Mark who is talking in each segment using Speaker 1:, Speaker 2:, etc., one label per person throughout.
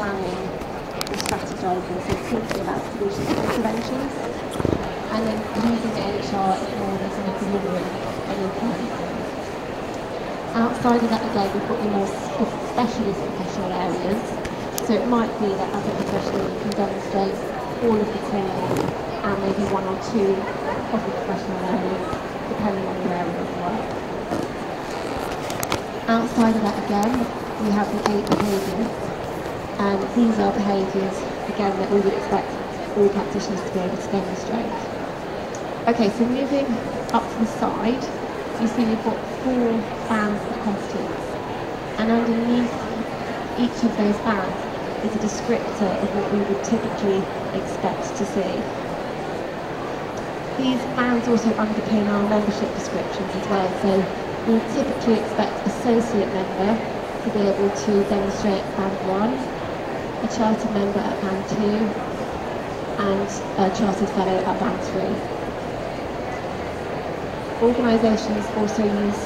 Speaker 1: planning and strategizing, so thinking about solutions and interventions, and then using HR in order to deliver and implementing. Outside of that, again, we've got your more specialist professional areas. So it might be that as a professional you can demonstrate all of the training and maybe one or two of the professional areas, depending on your area of work. Outside of that, again, we have the 8 behaviours, and these are behaviours, again, that we would expect all practitioners to be able to demonstrate. Okay, so moving up to the side, you see we've got 4 bands of competence, and underneath each of those bands is a descriptor of what we would typically expect to see. These bands also underpin our membership descriptions as well, so we typically expect associate member to be able to demonstrate at band 1, a chartered member at band 2, and a chartered fellow at band 3. Organisations also use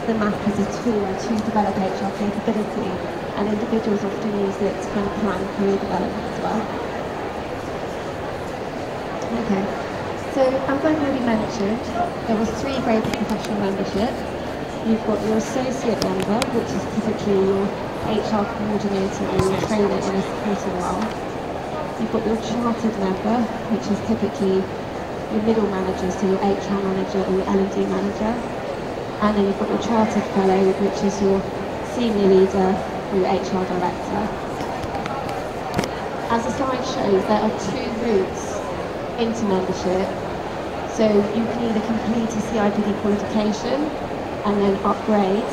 Speaker 1: the map as a tool to develop HR capability, and individuals often use it to kind of plan career development as well. Okay, so as I've already mentioned, there was 3 grades of professional membership. You've got your associate member, which is typically your HR coordinator or your trainer in a supporting role. You've got your chartered member, which is typically your middle manager, so your HR manager or your L D manager. And then you've got your chartered fellow, which is your senior leader or your HR director. As the slide shows, there are 2 routes into membership. So you can either complete a CIPD qualification and then upgrade,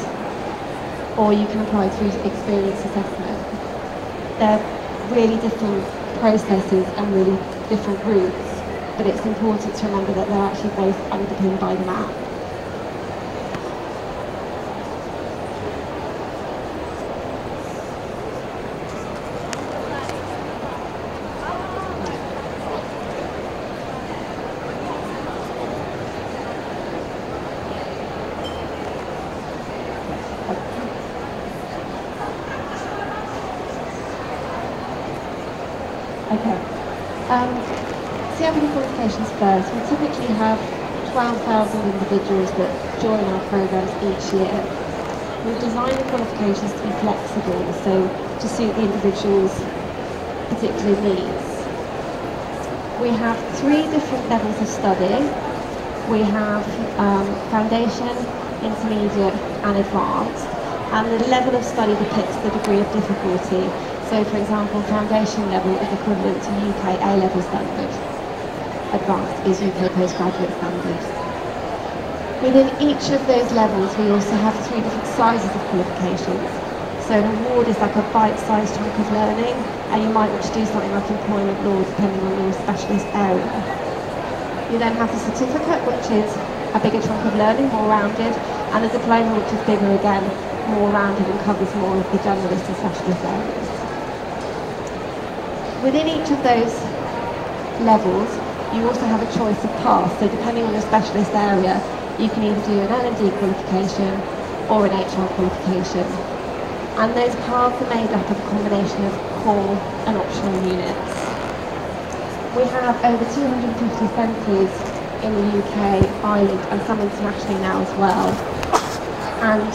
Speaker 1: or you can apply through experience assessment. They're really different processes and really different routes, but it's important to remember that they're actually both underpinned by the map. Okay. CIPD qualifications first. We typically have 12,000 individuals that join our programs each year. We've designed the qualifications to be flexible, so to suit the individual's particular needs. We have 3 different levels of study. We have foundation, intermediate and advanced, and the level of study depicts the degree of difficulty. So, for example, foundation level is equivalent to UK A-level standard. Advanced is UK postgraduate standard. Within each of those levels, we also have 3 different sizes of qualifications. So an award is like a bite-sized chunk of learning, and you might want to do something like employment law depending on your specialist area. You then have the certificate, which is a bigger chunk of learning, more rounded, and the diploma, which is bigger again, more rounded and covers more of the generalist and specialist areas. Within each of those levels, you also have a choice of path. So depending on your specialist area, you can either do an L D qualification or an HR qualification. And those paths are made up of a combination of core and optional units. We have over 250 centres in the UK, Ireland, and some internationally now as well. And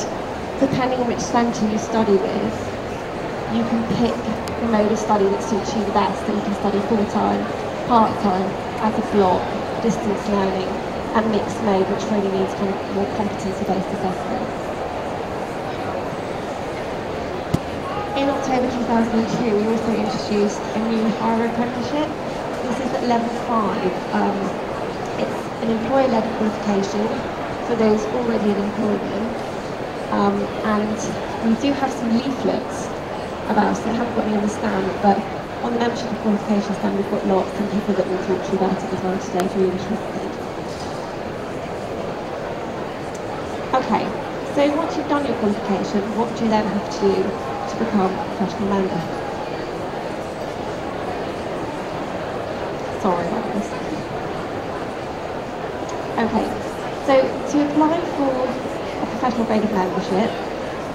Speaker 1: depending on which centre you study with, you can pick the mode of study that suits you the best. So you can study full-time, part-time, as a block, distance learning, and mixed mode, which really needs kind of more competency-based assessments. In October 2002, we also introduced a new higher apprenticeship. This is at level 5. It's an employer-led qualification for those already in employment. And we do have some leaflets about us. I haven't got any on the stand, but on the membership and qualification stand we've got lots, and people that will talk to you about it as well today if you're interested. Okay, so once you've done your qualification, what do you then have to do to become a professional member? Sorry about this. Okay, so to apply for a professional grade of membership,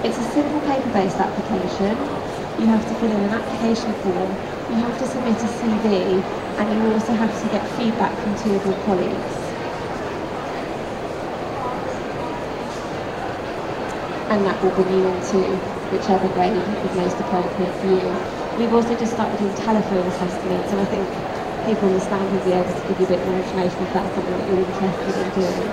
Speaker 1: it's a simple paper-based application. you have to fill in an application form, you have to submit a CV, and you also have to get feedback from 2 of your colleagues. And that will bring you into whichever grade is most appropriate for you. We've also just started doing telephone assessments, and I think people on the stand will be able to give you a bit more information if that's something that you're interested in doing.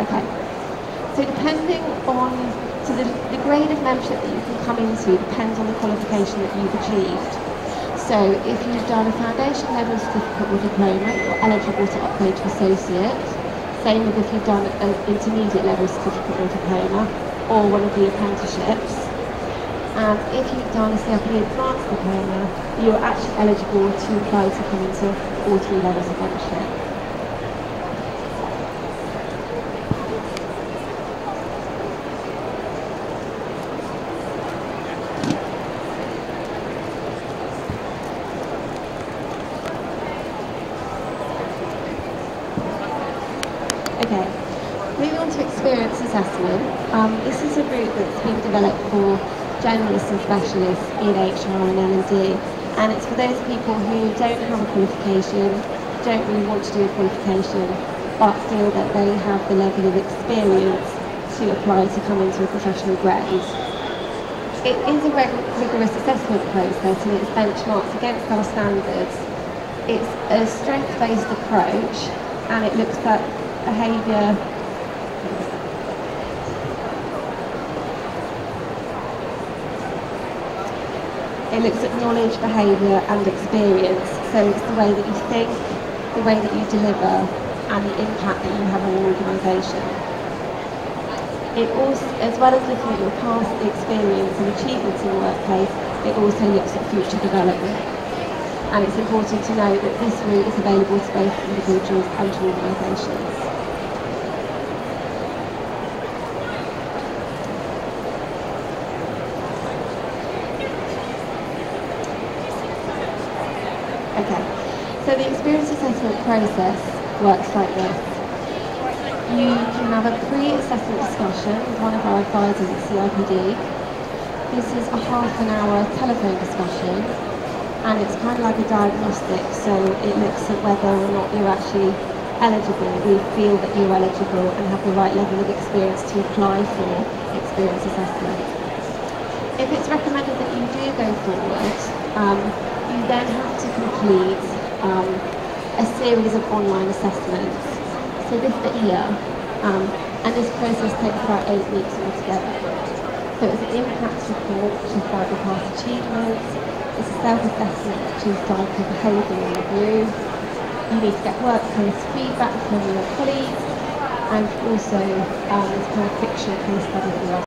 Speaker 1: Okay. So depending on, the grade of membership that you can come into depends on the qualification that you've achieved. So if you've done a foundation level certificate or diploma, you're eligible to upgrade to associate. Same with if you've done an intermediate level certificate or diploma, or one of the apprenticeships. And if you've done a CIPD advanced diploma, you're actually eligible to apply to come into all 3 levels of membership. Okay, moving on to experience assessment. This is a route that's been developed for generalists and specialists in HR and L&D, and it's for those people who don't have a qualification, don't really want to do a qualification, but feel that they have the level of experience to apply to come into a professional grade. It is a rigorous assessment process, and it's benchmarked against our standards. It's a strength-based approach, and it looks at behaviour. It looks at knowledge, behaviour and experience. So it's the way that you think, the way that you deliver, and the impact that you have on your organisation. It also, as well as looking at your past experience and achievements in the workplace, it also looks at future development. And it's important to know that this route is available to both individuals and to organisations. Okay, so the experience assessment process works like this. You can have a pre-assessment discussion with one of our advisors at CIPD. This is a half-an-hour telephone discussion, and it's kind of like a diagnostic, so it looks at whether or not you're actually eligible. We feel that you're eligible and have the right level of experience to apply for experience assessment. If it's recommended that you do go forward, you then have to complete a series of online assessments. So this bit here, and this process takes about 8 weeks altogether. So it's an impact report, which is about your past achievements. It's a self-assessment, which is done for behavioural review. You need to get workplace feedback from your colleagues, and also this kind of fictional case study that we are